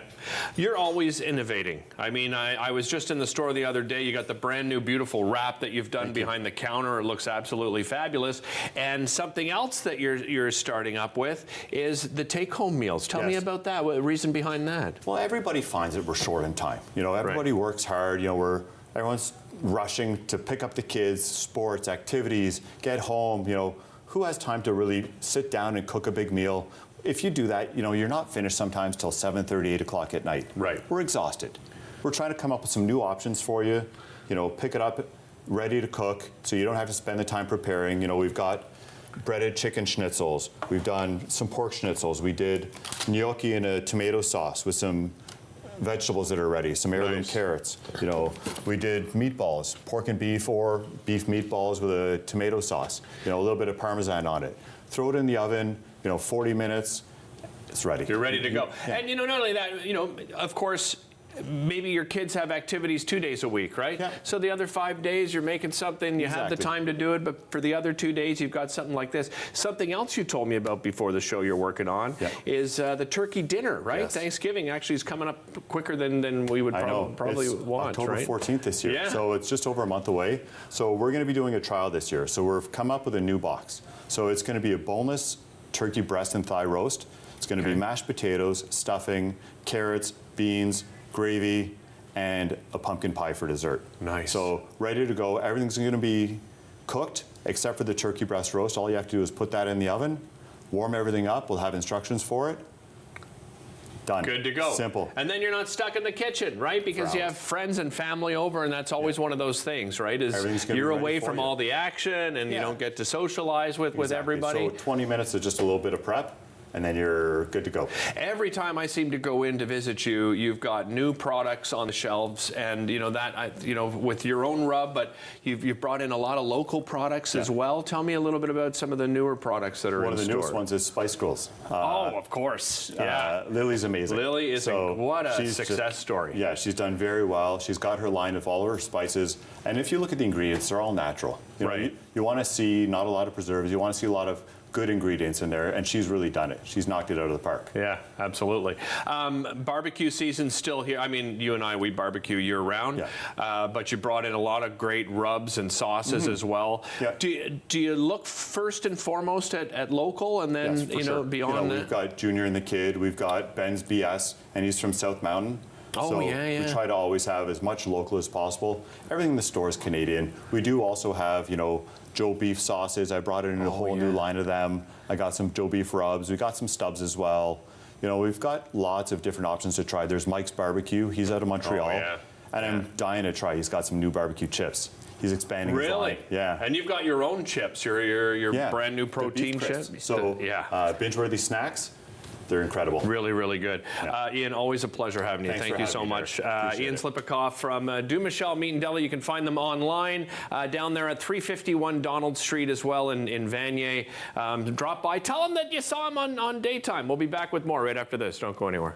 You're always innovating. I mean, I was just in the store the other day. You got the brand new beautiful wrap that you've done behind the counter. It looks absolutely fabulous. And something else that you're starting up with is the take-home meals. Tell me about that. What the reason behind that? Well, everybody finds that we're short in time. You know, everybody works hard. You know, everyone's rushing to pick up the kids, sports, activities, get home. You know, who has time to really sit down and cook a big meal? If you do that, you know, you're not finished sometimes till 7:30, 8 o'clock at night. Right. We're exhausted. We're trying to come up with some new options for you. You know, pick it up ready to cook so you don't have to spend the time preparing. You know, we've got breaded chicken schnitzels. We've done some pork schnitzels. We did gnocchi in a tomato sauce with some vegetables that are ready, some heirloom carrots. You know, we did meatballs, pork and beef or beef meatballs with a tomato sauce. You know, a little bit of Parmesan on it. Throw it in the oven, you know, 40 minutes, it's ready. You're ready to go. And, you know, not only that, you know, of course, maybe your kids have activities 2 days a week, right? Yeah. So the other 5 days you're making something, you have the time to do it, but for the other 2 days you've got something like this. Something else you told me about before the show you're working on is the turkey dinner, right? Yes. Thanksgiving actually is coming up quicker than we would probably it's want, October right? 14th this year, Yeah. so it's just over a month away. So we're going to be doing a trial this year. So we've come up with a new box. So it's going to be a boneless turkey breast and thigh roast. It's going to be mashed potatoes, stuffing, carrots, beans, gravy, and a pumpkin pie for dessert. Nice. So ready to go. Everything's going to be cooked except for the turkey breast roast. All you have to do is put that in the oven, warm everything up. We'll have instructions for it. Done. Good to go. Simple. And then you're not stuck in the kitchen, right? Because you have friends and family over, and that's always one of those things, right? Is you're away from all the action, and you don't get to socialize with everybody. So 20 minutes is just a little bit of prep, and then you're good to go. Every time I seem to go in to visit you, you've got new products on the shelves, and you know that with your own rub, but you've brought in a lot of local products as well. Tell me a little bit about some of the newer products that are in the store. One of the newest ones is Spice Girls. Of course. Yeah. Lily's amazing. Lily is what a success story. Yeah, she's done very well. She's got her line of all her spices, and if you look at the ingredients, they're all natural. You know, you want to see not a lot of preservatives. You want to see a lot of good ingredients in there, and she's really done it. She's knocked it out of the park. Yeah, absolutely. Barbecue season's still here. I mean, you and I, we barbecue year-round, but you brought in a lot of great rubs and sauces as well. Yeah. Do you look first and foremost at local, and then beyond that? We've got Junior and the Kid. We've got Ben's BS, and he's from South Mountain. So we try to always have as much local as possible. Everything in the store is Canadian. We do also have, Joe Beef sauces. I brought in a whole new line of them. I got some Joe Beef rubs. We got some stubs as well. We've got lots of different options to try. There's Mike's Barbecue. He's out of Montreal. And I'm dying to try. He's got some new barbecue chips. He's expanding his line. Yeah. And you've got your own chips, your brand new protein chips. So binge-worthy snacks. They're incredible. Really, really good. Ian, always a pleasure having you. Thank you so much. Ian Slipikoff from Du Michel Meat and Deli. You can find them online down there at 351 Donald Street as well in Vanier. Drop by. Tell them that you saw them on Daytime. We'll be back with more right after this. Don't go anywhere.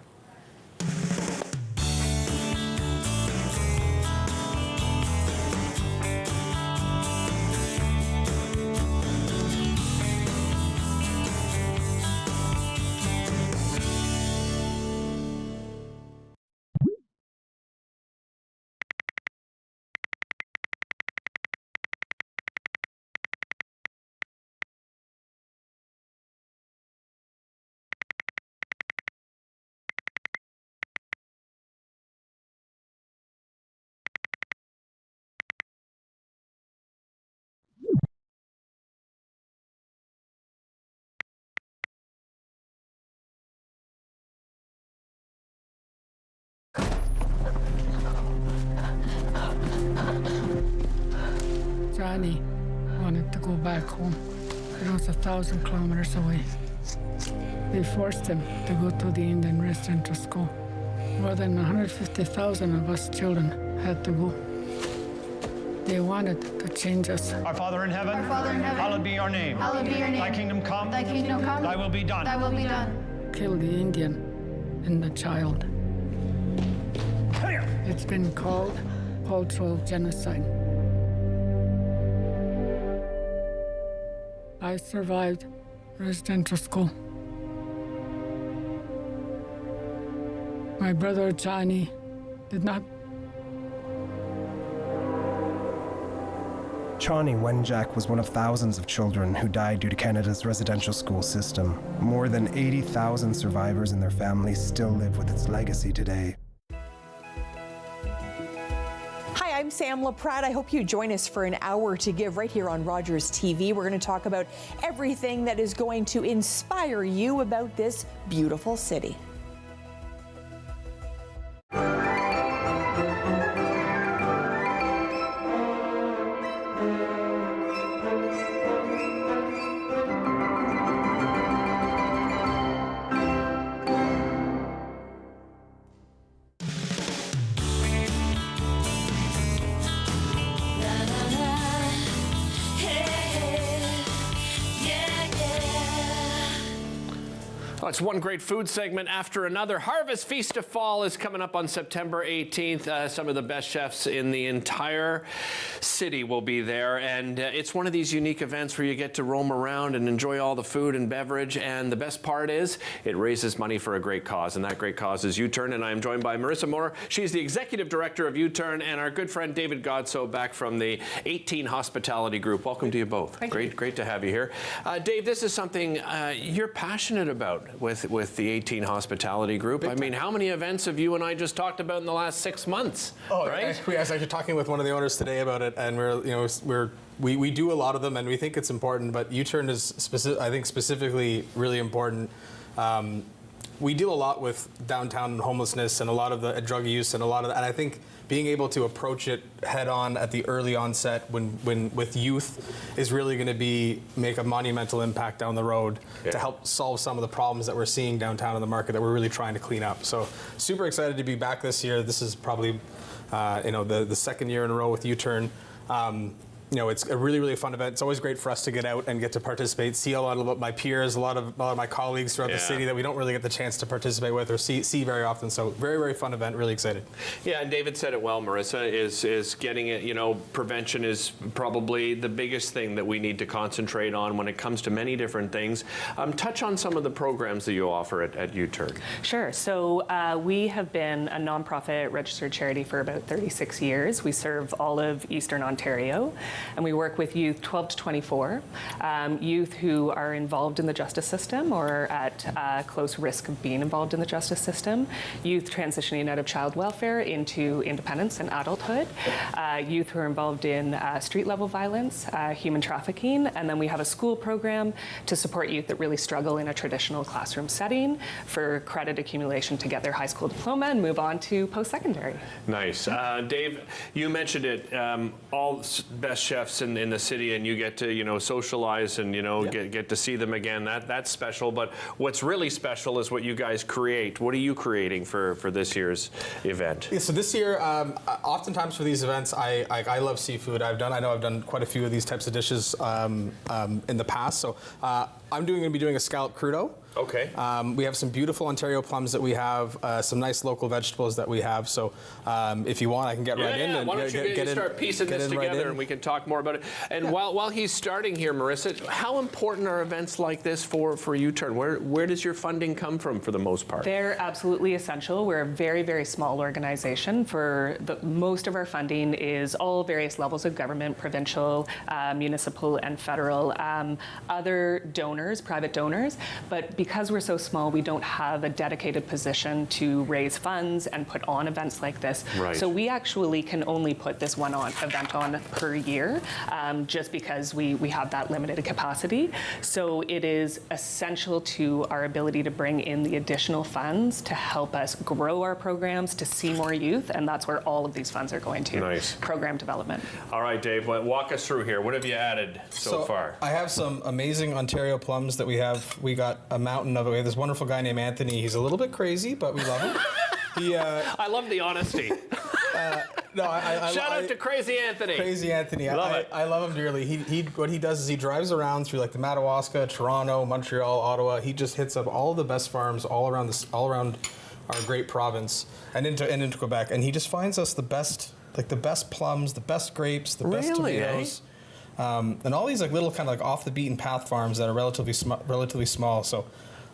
Johnny wanted to go back home. It was 1,000 kilometers away. They forced him to go to the Indian residential school. More than 150,000 of us children had to go. They wanted to change us. Our Father in heaven, hallowed be your name. Hallowed be your name. Thy kingdom come. Thy kingdom come. Thy will be done. Thy will be done. Kill the Indian and the child. It's been called cultural genocide. I survived residential school. My brother Johnny did not. Chani Wenjack was one of thousands of children who died due to Canada's residential school system. More than 80,000 survivors and their families still live with its legacy today. Hi, I'm Sam LaPrade. I hope you join us for an hour to give right here on Rogers TV. We're going to talk about everything that is going to inspire you about this beautiful city. Well, it's one great food segment after another. Harvest Feast of Fall is coming up on September 18th. Some of the best chefs in the entire city will be there. And it's one of these unique events where you get to roam around and enjoy all the food and beverage. And the best part is it raises money for a great cause. And that great cause is U-Turn. And I am joined by Marissa Moore. She's the executive director of U-Turn, and our good friend David Godso back from the 18 Hospitality Group. Welcome to you both. Great to have you here. Dave, this is something you're passionate about with the 18 Hospitality Group. I mean, how many events have you and I just talked about in the last 6 months? Oh, right? I was actually talking with one of the owners today about it, and we do a lot of them, and we think it's important. But U-Turn is specifically really important. We deal a lot with downtown homelessness and a lot of the drug use and and I think being able to approach it head on at the early onset when with youth is really going to make a monumental impact down the road to help solve some of the problems that we're seeing downtown in the market that we're really trying to clean up. So super excited to be back this year. This is probably the second year in a row with U-Turn. It's a really, really fun event. It's always great for us to get out and get to participate, see a lot of my peers, a lot of my colleagues throughout the city that we don't really get the chance to participate with or see very often. So very, very fun event. Really excited. Yeah, and David said it well, Marissa, is getting it, prevention is probably the biggest thing that we need to concentrate on when it comes to many different things. Touch on some of the programs that you offer at U-Turn. Sure. So we have been a nonprofit registered charity for about 36 years. We serve all of Eastern Ontario. And we work with youth 12 to 24, youth who are involved in the justice system or at close risk of being involved in the justice system, youth transitioning out of child welfare into independence and adulthood, youth who are involved in street-level violence, human trafficking, and then we have a school program to support youth that really struggle in a traditional classroom setting for credit accumulation to get their high school diploma and move on to post-secondary. Nice. Dave, you mentioned it, all best chefs in the city, and you get to socialize and get to see them again. That's special. But what's really special is what you guys create. What are you creating for this year's event? Yeah, so this year, oftentimes for these events, I love seafood. I know I've done quite a few of these types of dishes in the past. So I'm going to be doing a scallop crudo. Okay. We have some beautiful Ontario plums that we have, some nice local vegetables that we have. So if you want, I can get right in. And why don't you start piecing this together and we can talk more about it. And while he's starting here, Marissa, how important are events like this for U-Turn? Where does your funding come from for the most part? They're absolutely essential. We're a very, very small organization. Most of our funding is all various levels of government, provincial, municipal, and federal. Other donors, private donors, but because we're so small, we don't have a dedicated position to raise funds and put on events like this. Right. So we actually can only put this one event on per year, just because we have that limited capacity. So it is essential to our ability to bring in the additional funds to help us grow our programs, to see more youth, and that's where all of these funds are going to. Nice. Program development. All right, Dave, walk us through here. What have you added so far? I have some amazing Ontario plums that we have. We got a mountain of it. We have this wonderful guy named Anthony. He's a little bit crazy, but we love him. I love the honesty. No, Shout out to Crazy Anthony. Crazy Anthony. Love it. I love him dearly. What he does is he drives around through like the Madawaska, Toronto, Montreal, Ottawa. He just hits up all the best farms all around our great province and into Quebec, and he just finds us the best plums, the best grapes, the best tomatoes. And all these like little kind of like off the beaten path farms that are relatively small. So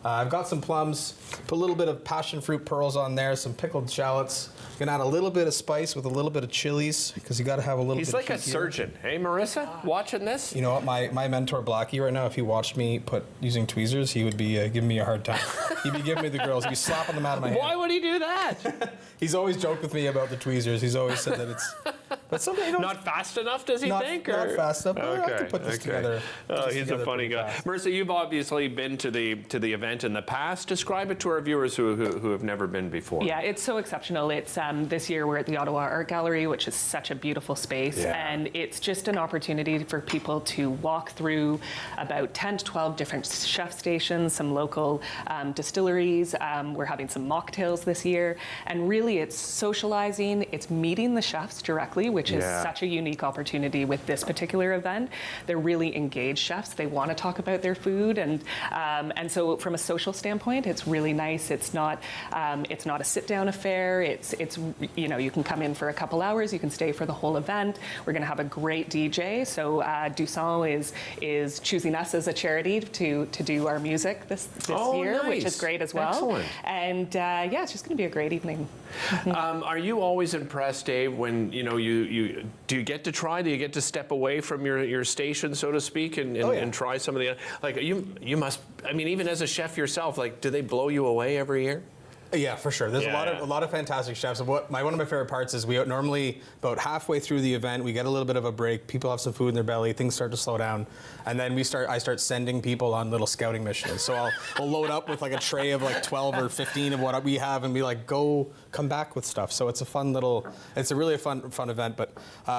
I've got some plums, put a little bit of passion fruit pearls on there, some pickled shallots. Gonna add a little bit of spice with a little bit of chilies because you got to have a little. He's bit like of a surgeon. Hey, Marissa, watching this? You know what? My mentor Blackie right now, if he watched me using tweezers, he would be giving me a hard time. He'd be giving me the girls. He'd be slapping them out of my hand. Why would he do that? He's always joked with me about the tweezers. He's always said that it's. But something not fast enough, does he think? Not fast enough. Okay. I can put this together. He's a funny guy. Fast. Marissa, you've obviously been to the event in the past. Describe it to our viewers who have never been before. Yeah, it's so exceptional. It's this year we're at the Ottawa Art Gallery, which is such a beautiful space, and it's just an opportunity for people to walk through about 10 to 12 different chef stations, some local distilleries. We're having some mocktails this year, and really it's socializing. It's meeting the chefs directly, which is such a unique opportunity with this particular event. They're really engaged chefs. They want to talk about their food, and so from a social standpoint, it's really nice. It's not a sit-down affair. It's you can come in for a couple hours. You can stay for the whole event. We're going to have a great DJ. So Dusson is choosing us as a charity to do our music this year, nice. which is great as well. Excellent. And it's just going to be a great evening. Are you always impressed, Dave, when you do you get to step away from your station, so to speak, and try some of the you must, I mean, even as a chef yourself, like, do they blow you away every year? Yeah, for sure. There's a lot of fantastic chefs. And one of my favorite parts is we normally about halfway through the event we get a little bit of a break. People have some food in their belly. Things start to slow down, and then I start sending people on little scouting missions. So I'll load up with like a tray of like 12 or 15 of what we have, and be like, come back with stuff. So it's a really fun event. But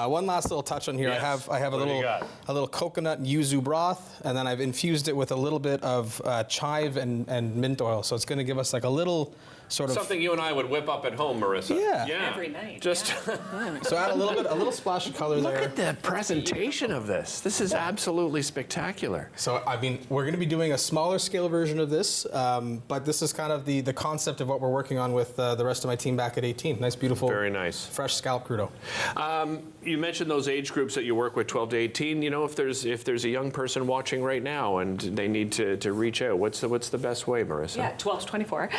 one last little touch on here. Yes. I have a little coconut and yuzu broth, and then I've infused it with a little bit of chive and mint oil. So it's going to give us like a little. Something you and I would whip up at home, Marissa. Yeah. Every night. Just so add a little splash of color there. Look at the presentation of this. This is absolutely spectacular. So I mean, we're going to be doing a smaller scale version of this, but this is kind of the concept of what we're working on with the rest of my team back at 18. Nice, beautiful, very nice, fresh scallop crudo. You mentioned those age groups that you work with, 12 to 18. You know, if there's a young person watching right now and they need to reach out, what's the best way, Marissa? Yeah, 12 to 24.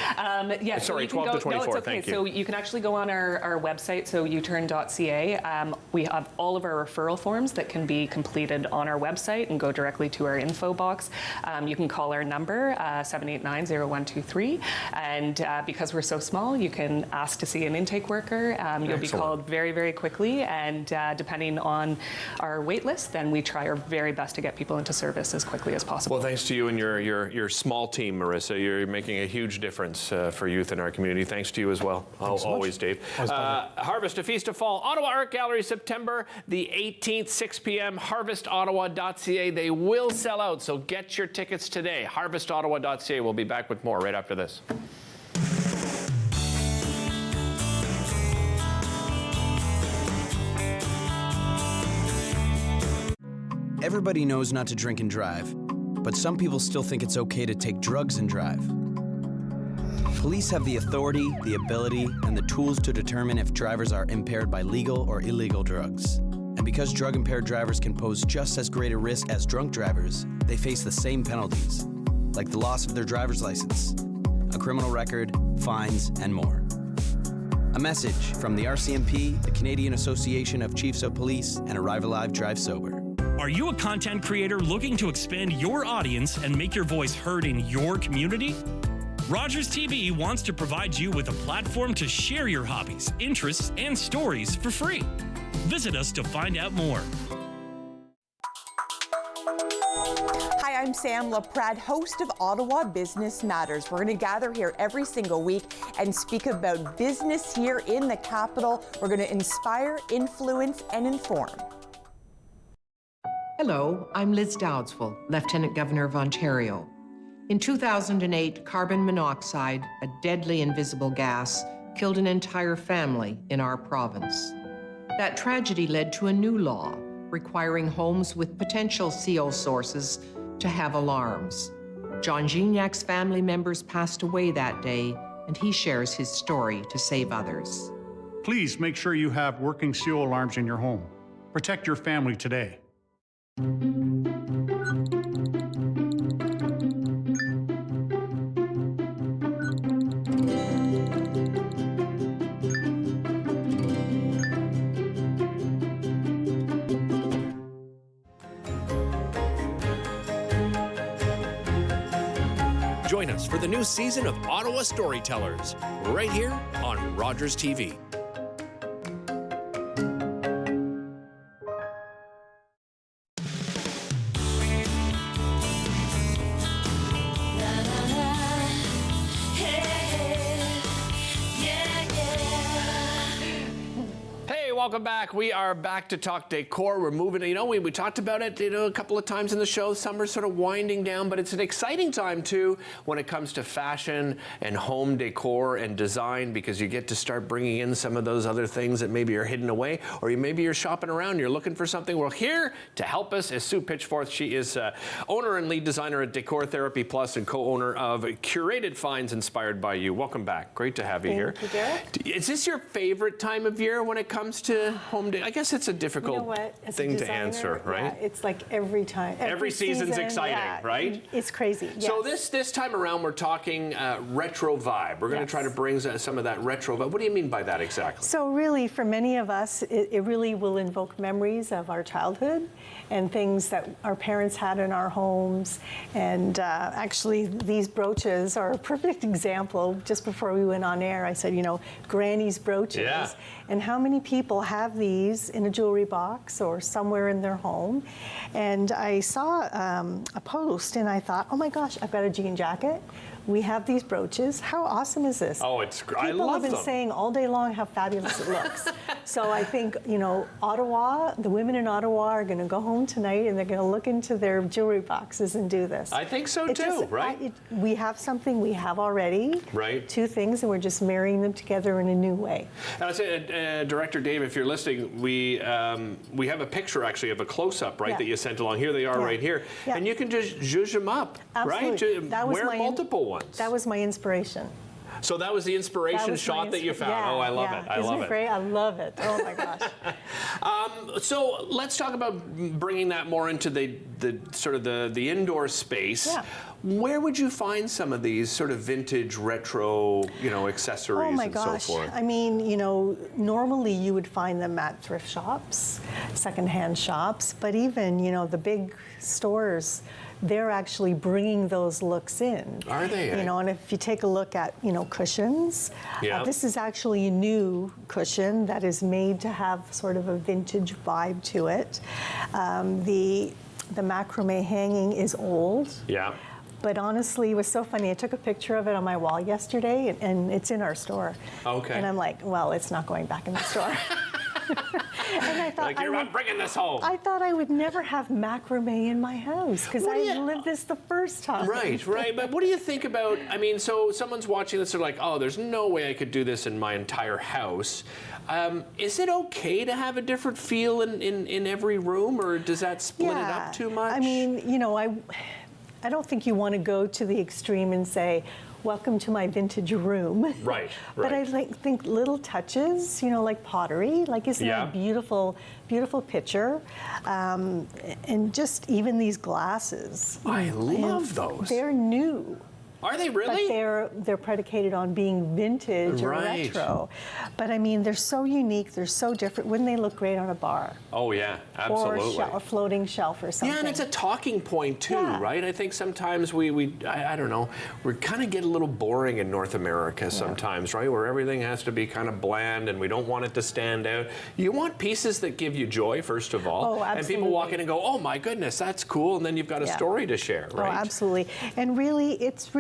Sorry, 12 to 24. No, it's okay. Thank you. So you can actually go on our website, so uturn.ca. We have all of our referral forms that can be completed on our website and go directly to our info box. You can call our number 789-0123, and because we're so small, you can ask to see an intake worker. You'll be called very, very quickly, and depending on our wait list, then we try our very best to get people into service as quickly as possible. Well, thanks to you and your small team, Marissa. You're making a huge difference for youth in our community. Thanks to you as well. Always, Dave. Harvest, a Feast of Fall. Ottawa Art Gallery, September the 18th, 6 p.m. HarvestOttawa.ca. They will sell out, so get your tickets today. HarvestOttawa.ca. We'll be back with more right after this. Everybody knows not to drink and drive, but some people still think it's okay to take drugs and drive. Police have the authority, the ability, and the tools to determine if drivers are impaired by legal or illegal drugs. And because drug-impaired drivers can pose just as great a risk as drunk drivers, they face the same penalties, like the loss of their driver's license, a criminal record, fines, and more. A message from the RCMP, the Canadian Association of Chiefs of Police, and Arrive Alive, Drive Sober. Are you a content creator looking to expand your audience and make your voice heard in your community? Rogers TV wants to provide you with a platform to share your hobbies, interests, and stories for free. Visit us to find out more. Hi, I'm Sam LaPrade, host of Ottawa Business Matters. We're going to gather here every single week and speak about business here in the capital. We're going to inspire, influence, and inform. Hello, I'm Liz Dowdsville, Lieutenant Governor of Ontario. In 2008, carbon monoxide, a deadly invisible gas, killed an entire family in our province. That tragedy led to a new law requiring homes with potential CO sources to have alarms. John Gignac's family members passed away that day, and he shares his story to save others. Please make sure you have working CO alarms in your home. Protect your family today. Join us for the new season of Ottawa Storytellers, right here on Rogers TV. Welcome back. We are back to talk decor. We're moving, we talked about it, a couple of times in the show. Summer's sort of winding down, but it's an exciting time too when it comes to fashion and home decor and design, because you get to start bringing in some of those other things that maybe are hidden away, or maybe you're shopping around, you're looking for something. Well, here to help us is Sue Pitchforth. She is owner and lead designer at Decor Therapy Plus and co-owner of Curated Finds Inspired by You. Welcome back. Great to have you here. Thank you, Derek. Is this your favorite time of year when it comes to home day? I guess it's a difficult thing to answer, right? Yeah, it's like every time. Every season's exciting, right? It's crazy. Yes. So this time around, we're talking retro vibe. We're going to try to bring some of that retro vibe. What do you mean by that exactly? So really, for many of us, it really will invoke memories of our childhood and things that our parents had in our homes. And actually, these brooches are a perfect example. Just before we went on air, I said, Granny's brooches. Yeah. And how many people have these in a jewelry box or somewhere in their home? And I saw a post and I thought, oh my gosh, I've got a jean jacket. We have these brooches. How awesome is this? Oh, it's great. I love them. People have been saying all day long how fabulous it looks. So I think, Ottawa, the women in Ottawa are going to go home tonight and they're going to look into their jewelry boxes and do this. I think so too, right? We have something we have already. Right. Two things, and we're just marrying them together in a new way. And I say, Director Dave, if you're listening, we have a picture actually of a close-up, right, that you sent along. Here they are right here. Yeah. And you can just zhuzh them up, Absolutely. right? Wear multiple ones. That was my inspiration. So that was the inspiration shot that you found. Yeah, oh, I love it. I love it. Great? I love it. Oh my gosh. So let's talk about bringing that more into the sort of the indoor space. Yeah. Where would you find some of these sort of vintage retro, accessories and so forth? I mean, normally you would find them at thrift shops, secondhand shops, but even, the big stores, they're actually bringing those looks in. Are they? And if you take a look at, cushions, this is actually a new cushion that is made to have sort of a vintage vibe to it. The macrame hanging is old. Yeah. But honestly, it was so funny. I took a picture of it on my wall yesterday, and it's in our store. Okay. And I'm like, well, it's not going back in the store. And I thought, you're not bringing this home. I thought I would never have macrame in my house because I lived this the first time. Right. But what do you think about, so someone's watching this, they're like, oh, there's no way I could do this in my entire house. Is it okay to have a different feel in every room, or does that split it up too much? I mean, I don't think you want to go to the extreme and say, welcome to my vintage room. Right. But I think little touches, like pottery, isn't that a beautiful, beautiful picture? And just even these glasses. I love those. They're new. Are they really? But they're predicated on being vintage or retro. But I mean, they're so unique, they're so different. Wouldn't they look great on a bar? Oh yeah, absolutely. Or a floating shelf or something. Yeah, and it's a talking point too, right? I think sometimes I don't know, we kind of get a little boring in North America sometimes, right? Where everything has to be kind of bland and we don't want it to stand out. You want pieces that give you joy, first of all. Oh, absolutely. And people walk in and go, oh my goodness, that's cool. And then you've got a story to share, right? Oh, absolutely. And really, it's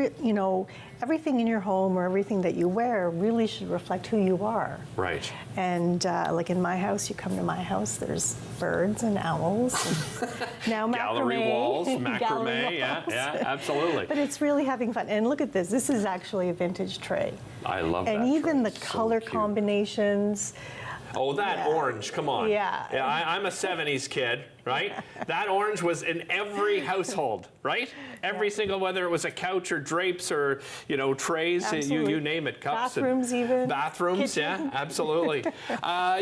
everything in your home or everything that you wear really should reflect who you are. Right. And like in my house, you come to my house, there's birds and owls. And now macrame. Gallery walls, macrame, yeah, absolutely. But it's really having fun. And look at this. This is actually a vintage tray. I love that. And even tray. the color combinations. Oh, that orange, come on. Yeah. I'm a 70s kid, right? That orange was in every household, right? Every single, whether it was a couch or drapes or, you know, trays, you name it, cups. Bathrooms even. Bathrooms, kitchen. yeah, absolutely.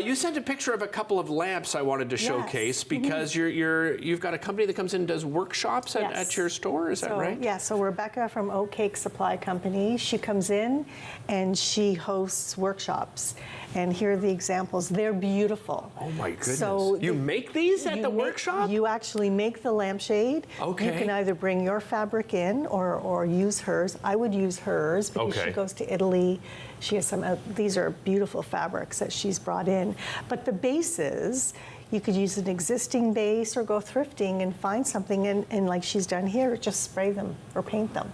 You sent a picture of a couple of lamps I wanted to showcase because you've got a company that comes in and does workshops at your store, is that right? Yeah, so Rebecca from Oak Cake Supply Company, she comes in and she hosts workshops. And here are the examples. They're beautiful. Oh my goodness. So you make these at the workshop? You actually make the lampshade. Okay. You can either bring your fabric in or use hers. I would use hers because she goes to Italy. She has some, these are beautiful fabrics that she's brought in. But the bases, you could use an existing base or go thrifting and find something and like she's done here, just spray them or paint them.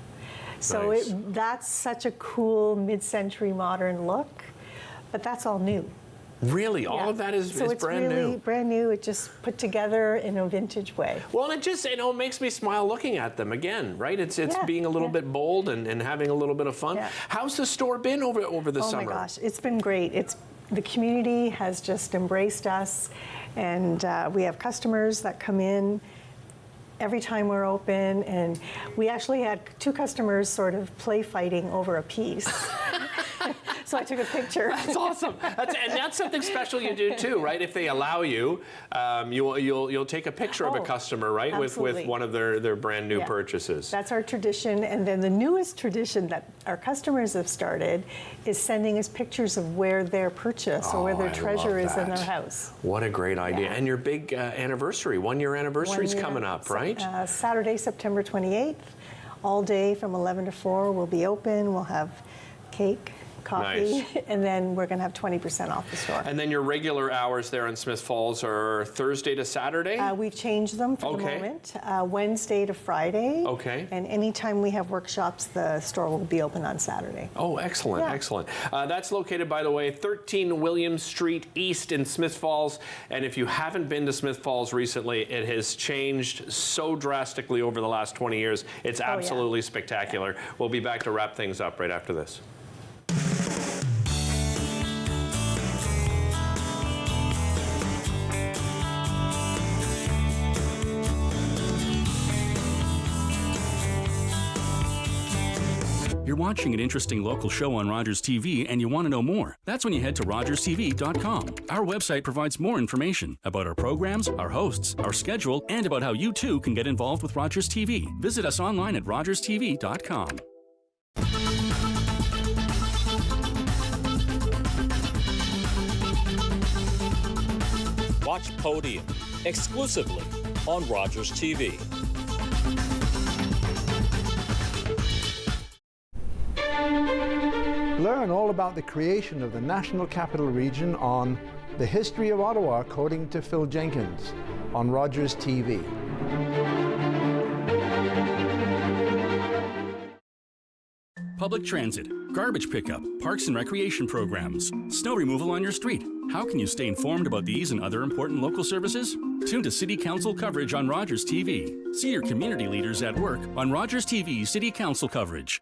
So that's such a cool mid-century modern look. But that's all new. Really? All of that is it's brand really new? brand new. It's just put together in a vintage way. Well, and it just, makes me smile looking at them again, right? It's being a little bit bold and having a little bit of fun. Yeah. How's the store been over the summer? Oh my gosh, it's been great. The community has just embraced us, and we have customers that come in every time we're open, and we actually had 2 customers sort of play fighting over a piece. So I took a picture. That's awesome. And that's something special you do too, right? If they allow you, you'll take a picture of a customer, right, with one of their brand new purchases. That's our tradition. And then the newest tradition that our customers have started is sending us pictures of where their purchase or where their treasure is in their house. What a great idea. And your big anniversary, 1-year anniversary is coming up, right? Saturday, September 28th, all day from 11 to 4 we'll be open. We'll have cake, coffee, and then we're going to have 20% off the store. And then your regular hours there in Smith Falls are Thursday to Saturday? We've changed them for the moment. Wednesday to Friday. Okay. And anytime we have workshops, the store will be open on Saturday. Oh, excellent, excellent. That's located, by the way, 13 William Street East in Smith Falls. And if you haven't been to Smith Falls recently, it has changed so drastically over the last 20 years. It's absolutely spectacular. We'll be back to wrap things up right after this. You're watching an interesting local show on Rogers TV and you want to know more. That's when you head to rogerstv.com. Our website provides more information about our programs, our hosts, our schedule, and about how you too can get involved with Rogers TV. Visit us online at rogerstv.com. Watch Podium exclusively on Rogers TV. Learn all about the creation of the National Capital Region on The History of Ottawa, according to Phil Jenkins, on Rogers TV. Public transit, garbage pickup, parks and recreation programs, snow removal on your street. How can you stay informed about these and other important local services? Tune to City Council coverage on Rogers TV. See your community leaders at work on Rogers TV City Council coverage.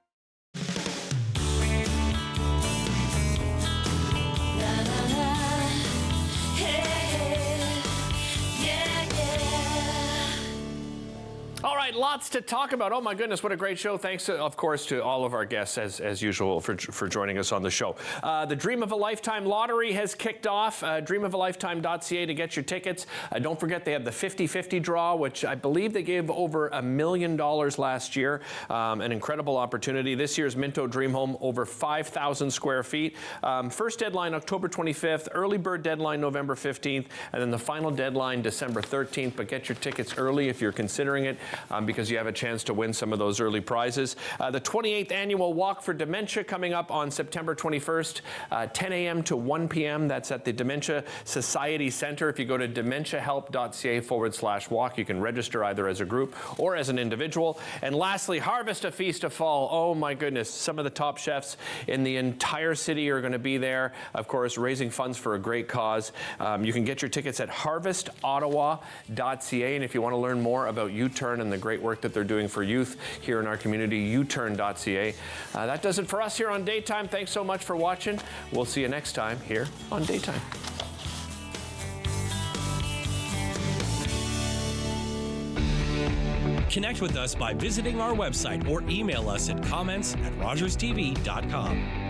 All right, lots to talk about. Oh my goodness, what a great show. Thanks, of course, to all of our guests, as usual, for joining us on the show. The Dream of a Lifetime Lottery has kicked off. Dreamofalifetime.ca to get your tickets. Don't forget, they have the 50-50 draw, which I believe they gave over $1 million last year. An incredible opportunity. This year's Minto Dream Home, over 5,000 square feet. First deadline, October 25th. Early bird deadline, November 15th. And then the final deadline, December 13th. But get your tickets early if you're considering it. Because you have a chance to win some of those early prizes. The 28th annual Walk for Dementia coming up on September 21st, 10 a.m. to 1 p.m. That's at the Dementia Society Center. If you go to dementiahelp.ca/walk, you can register either as a group or as an individual. And lastly, Harvest a Feast of Fall. Oh my goodness, some of the top chefs in the entire city are going to be there, of course, raising funds for a great cause. You can get your tickets at harvestottawa.ca. And if you want to learn more about U-Turn and the great work that they're doing for youth here in our community, uturn.ca. That does it for us here on Daytime. Thanks so much for watching. We'll see you next time here on Daytime. Connect with us by visiting our website or email us at comments@rogerstv.com.